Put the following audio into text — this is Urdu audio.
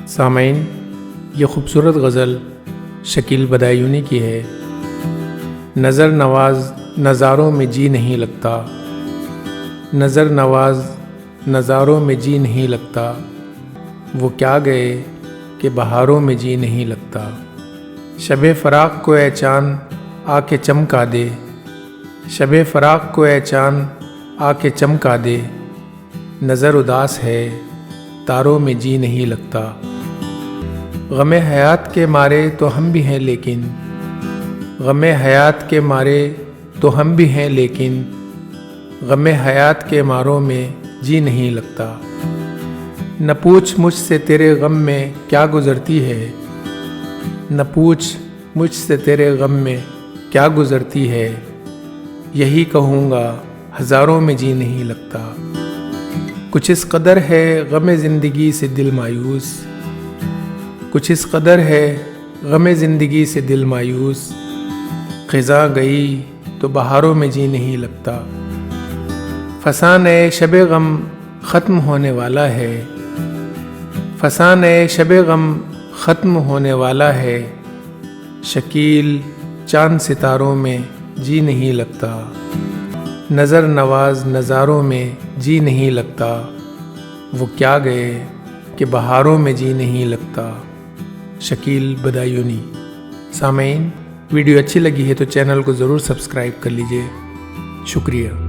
سامعین، یہ خوبصورت غزل شکیل بدایونی کی ہے۔ نظر نواز نظاروں میں جی نہیں لگتا، نظر نواز نظاروں میں جی نہیں لگتا، وہ کیا گئے کہ بہاروں میں جی نہیں لگتا۔ شب فراق کو اے چاند آ کے چمکا دے، شب فراق کو اے چاند آ کے چمکا دے، نظر اداس ہے تاروں میں جی نہیں لگتا۔ غم حیات کے مارے تو ہم بھی ہیں لیکن، غم حیات کے مارے تو ہم بھی ہیں لیکن، غم حیات کے ماروں میں جی نہیں لگتا۔ نہ پوچھ مجھ سے تیرے غم میں کیا گزرتی ہے، نہ پوچھ مجھ سے تیرے غم میں کیا گزرتی ہے، یہی کہوں گا ہزاروں میں جی نہیں لگتا۔ کچھ اس قدر ہے غم زندگی سے دل مایوس، کچھ اس قدر ہے غم زندگی سے دل مایوس، خزاں گئی تو بہاروں میں جی نہیں لگتا۔ فسان شب غم ختم ہونے والا ہے، فسان شب غم ختم ہونے والا ہے، شکیل چاند ستاروں میں جی نہیں لگتا، نظر نواز نظاروں میں جی نہیں لگتا، وہ کیا گئے کہ بہاروں میں جی نہیں لگتا۔ شکیل بدایونی۔ سامعین، ویڈیو اچھی لگی ہے تو چینل کو ضرور سبسکرائب کر لیجئے۔ شکریہ۔